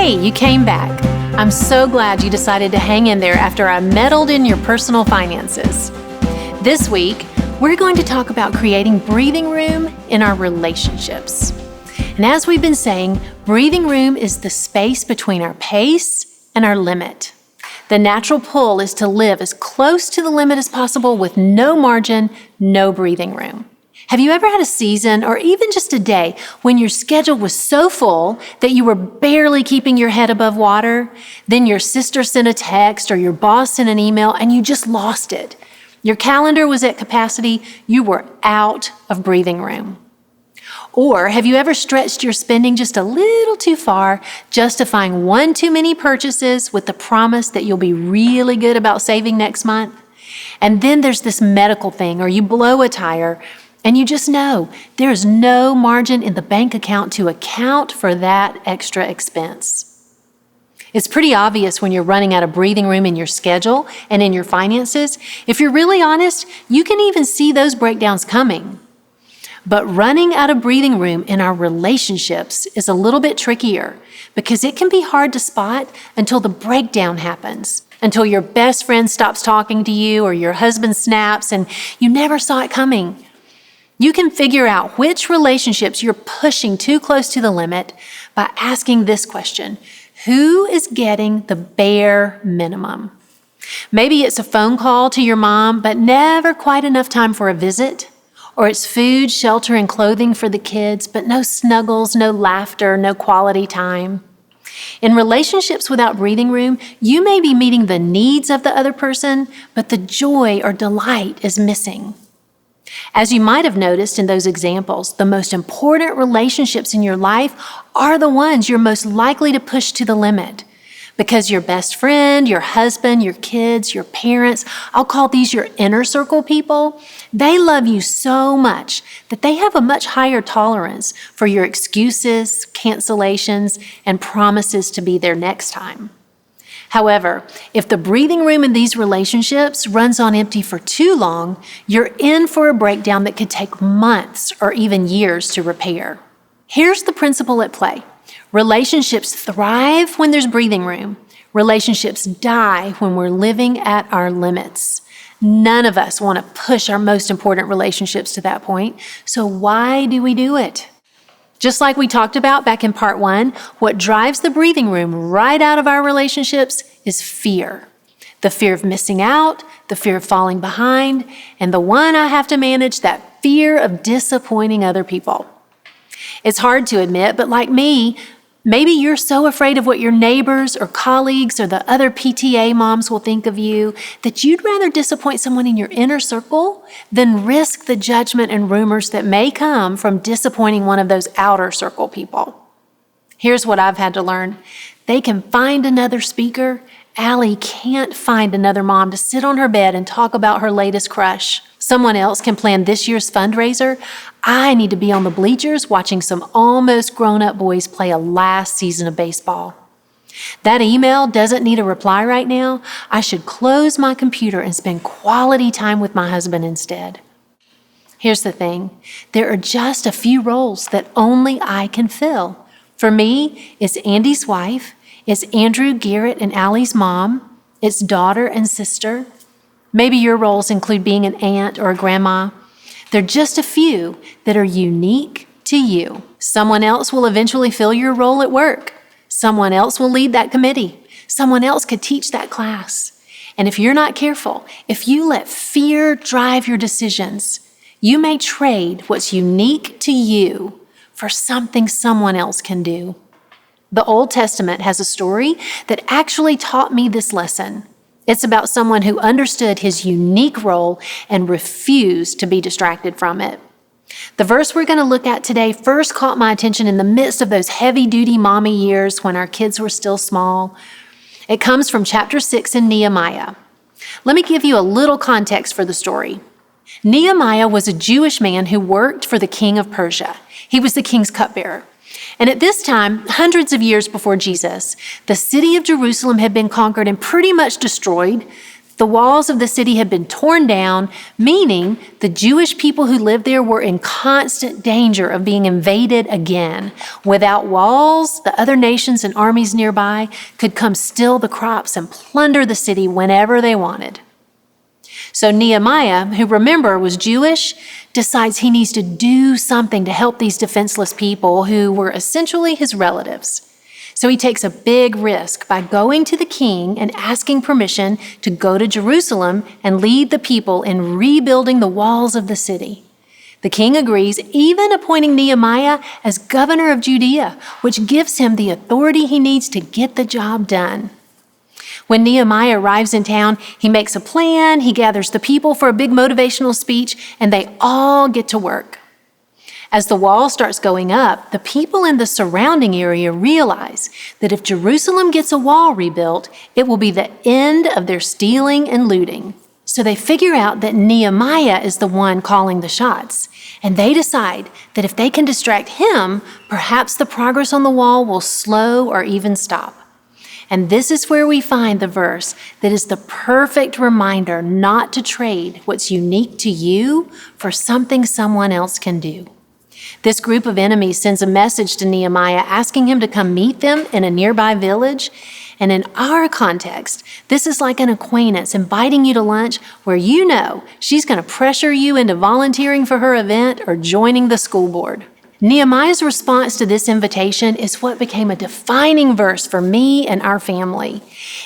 Hey, you came back. I'm so glad you decided to hang in there after I meddled in your personal finances. This week, we're going to talk about creating breathing room in our relationships. And as we've been saying, breathing room is the space between our pace and our limit. The natural pull is to live as close to the limit as possible with no margin, no breathing room. Have you ever had a season or even just a day when your schedule was so full that you were barely keeping your head above water? Then your sister sent a text or your boss sent an email and you just lost it. Your calendar was at capacity. You were out of breathing room. Or have you ever stretched your spending just a little too far, justifying one too many purchases with the promise that you'll be really good about saving next month? And then there's this medical thing, or you blow a tire, and you just know there's no margin in the bank account to account for that extra expense. It's pretty obvious when you're running out of breathing room in your schedule and in your finances. If you're really honest, you can even see those breakdowns coming. But running out of breathing room in our relationships is a little bit trickier because it can be hard to spot until the breakdown happens, until your best friend stops talking to you or your husband snaps and you never saw it coming. You can figure out which relationships you're pushing too close to the limit by asking this question: who is getting the bare minimum? Maybe it's a phone call to your mom, but never quite enough time for a visit. Or it's food, shelter, and clothing for the kids, but no snuggles, no laughter, no quality time. In relationships without breathing room, you may be meeting the needs of the other person, but the joy or delight is missing. As you might have noticed in those examples, the most important relationships in your life are the ones you're most likely to push to the limit. Because your best friend, your husband, your kids, your parents, I'll call these your inner circle people, they love you so much that they have a much higher tolerance for your excuses, cancellations, and promises to be there next time. However, if the breathing room in these relationships runs on empty for too long, you're in for a breakdown that could take months or even years to repair. Here's the principle at play. Relationships thrive when there's breathing room. Relationships die when we're living at our limits. None of us want to push our most important relationships to that point. So why do we do it? Just like we talked about back in part 1, what drives the breathing room right out of our relationships is fear. The fear of missing out, the fear of falling behind, and the one I have to manage, that fear of disappointing other people. It's hard to admit, but like me, maybe you're so afraid of what your neighbors or colleagues or the other PTA moms will think of you that you'd rather disappoint someone in your inner circle than risk the judgment and rumors that may come from disappointing one of those outer circle people. Here's what I've had to learn. They can find another speaker. Allie can't find another mom to sit on her bed and talk about her latest crush. Someone else can plan this year's fundraiser. I need to be on the bleachers watching some almost grown-up boys play a last season of baseball. That email doesn't need a reply right now. I should close my computer and spend quality time with my husband instead. Here's the thing. There are just a few roles that only I can fill. For me, it's Andy's wife. It's Andrew, Garrett, and Allie's mom. It's daughter and sister. Maybe your roles include being an aunt or a grandma. They're just a few that are unique to you. Someone else will eventually fill your role at work. Someone else will lead that committee. Someone else could teach that class. And if you're not careful, if you let fear drive your decisions, you may trade what's unique to you for something someone else can do. The Old Testament has a story that actually taught me this lesson. It's about someone who understood his unique role and refused to be distracted from it. The verse we're going to look at today first caught my attention in the midst of those heavy-duty mommy years when our kids were still small. It comes from chapter 6 in Nehemiah. Let me give you a little context for the story. Nehemiah was a Jewish man who worked for the king of Persia. He was the king's cupbearer. And at this time, hundreds of years before Jesus, the city of Jerusalem had been conquered and pretty much destroyed. The walls of the city had been torn down, meaning the Jewish people who lived there were in constant danger of being invaded again. Without walls, the other nations and armies nearby could come steal the crops and plunder the city whenever they wanted. So Nehemiah, who remember was Jewish, decides he needs to do something to help these defenseless people who were essentially his relatives. So he takes a big risk by going to the king and asking permission to go to Jerusalem and lead the people in rebuilding the walls of the city. The king agrees, even appointing Nehemiah as governor of Judea, which gives him the authority he needs to get the job done. When Nehemiah arrives in town, he makes a plan, he gathers the people for a big motivational speech, and they all get to work. As the wall starts going up, the people in the surrounding area realize that if Jerusalem gets a wall rebuilt, it will be the end of their stealing and looting. So they figure out that Nehemiah is the one calling the shots, and they decide that if they can distract him, perhaps the progress on the wall will slow or even stop. And this is where we find the verse that is the perfect reminder not to trade what's unique to you for something someone else can do. This group of enemies sends a message to Nehemiah asking him to come meet them in a nearby village. And in our context, this is like an acquaintance inviting you to lunch where you know she's going to pressure you into volunteering for her event or joining the school board. Nehemiah's response to this invitation is what became a defining verse for me and our family.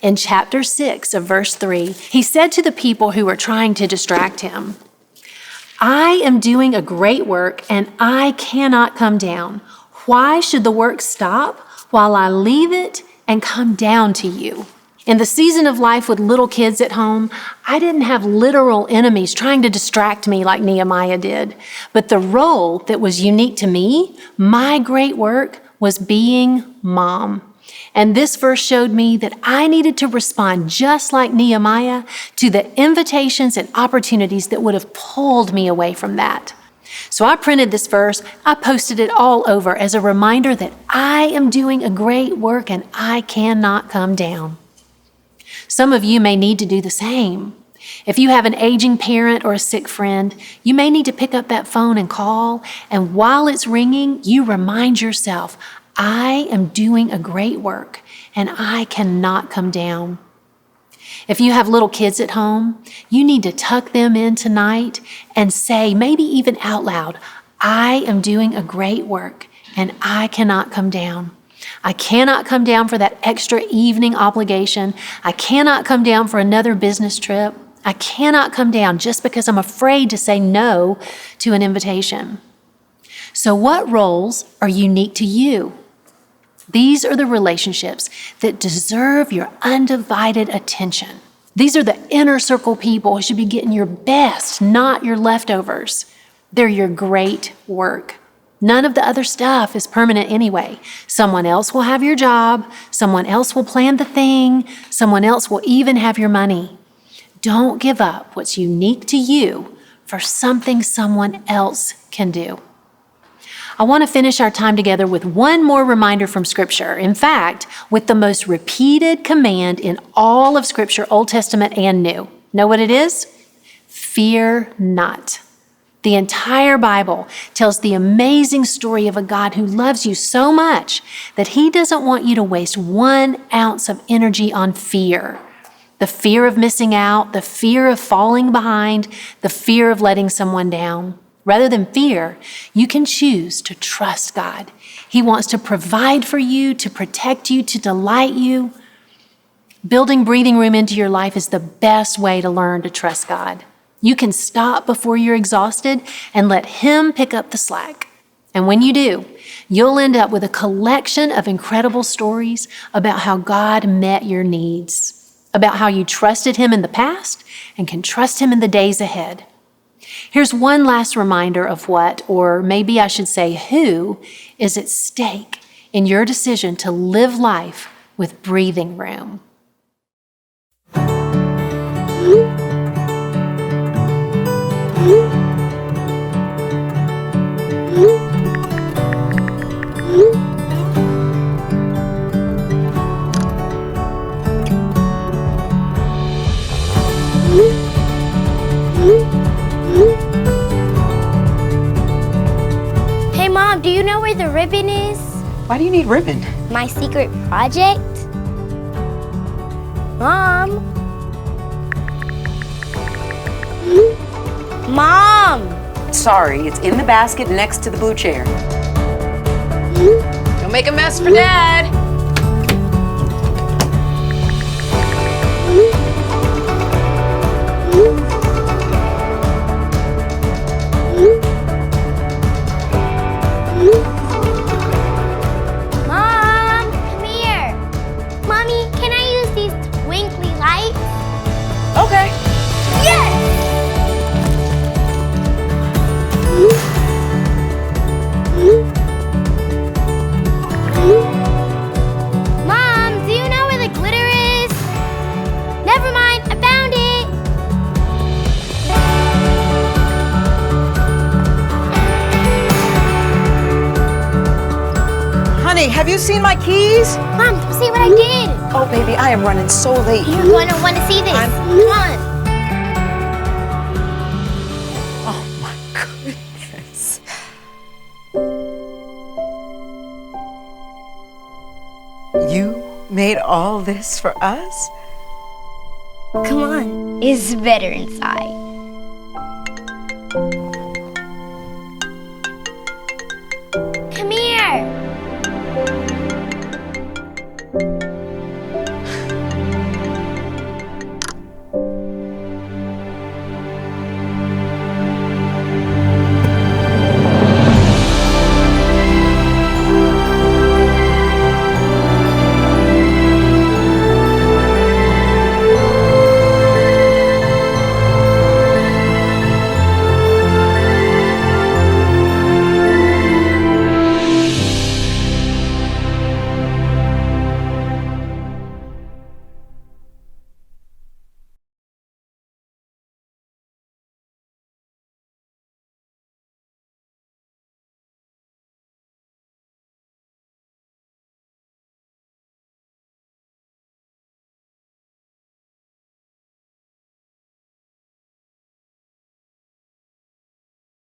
In chapter 6 of verse 3, he said to the people who were trying to distract him, "I am doing a great work and I cannot come down. Why should the work stop while I leave it and come down to you?" In the season of life with little kids at home, I didn't have literal enemies trying to distract me like Nehemiah did. But the role that was unique to me, my great work, was being mom. And this verse showed me that I needed to respond just like Nehemiah to the invitations and opportunities that would have pulled me away from that. So I printed this verse, I posted it all over as a reminder that I am doing a great work and I cannot come down. Some of you may need to do the same. If you have an aging parent or a sick friend, you may need to pick up that phone and call, and while it's ringing, you remind yourself, I am doing a great work, and I cannot come down. If you have little kids at home, you need to tuck them in tonight and say, maybe even out loud, I am doing a great work, and I cannot come down. I cannot come down for that extra evening obligation. I cannot come down for another business trip. I cannot come down just because I'm afraid to say no to an invitation. So what roles are unique to you? These are the relationships that deserve your undivided attention. These are the inner circle people who should be getting your best, not your leftovers. They're your great work. None of the other stuff is permanent anyway. Someone else will have your job. Someone else will plan the thing. Someone else will even have your money. Don't give up what's unique to you for something someone else can do. I want to finish our time together with one more reminder from Scripture. In fact, with the most repeated command in all of Scripture, Old Testament and New. Know what it is? Fear not. The entire Bible tells the amazing story of a God who loves you so much that He doesn't want you to waste 1 ounce of energy on fear. The fear of missing out, the fear of falling behind, the fear of letting someone down. Rather than fear, you can choose to trust God. He wants to provide for you, to protect you, to delight you. Building breathing room into your life is the best way to learn to trust God. You can stop before you're exhausted and let Him pick up the slack. And when you do, you'll end up with a collection of incredible stories about how God met your needs, about how you trusted Him in the past and can trust Him in the days ahead. Here's one last reminder of what, or maybe I should say who, is at stake in your decision to live life with breathing room. Mom, do you know where the ribbon is? Why do you need ribbon? My secret project? Mom? Mom! Sorry, it's in the basket next to the blue chair. Don't make a mess for Dad. Mom, come here. Mommy, can I use these twinkly lights? Okay. Yes! Mom, do you know where the glitter is? Never mind, I found it. Honey, have you seen my keys? Mom, see what I did. Oh, baby, I am running so late. You're going to want to see this. Come on. Oh, my goodness. You made all this for us? Come on. It's better inside.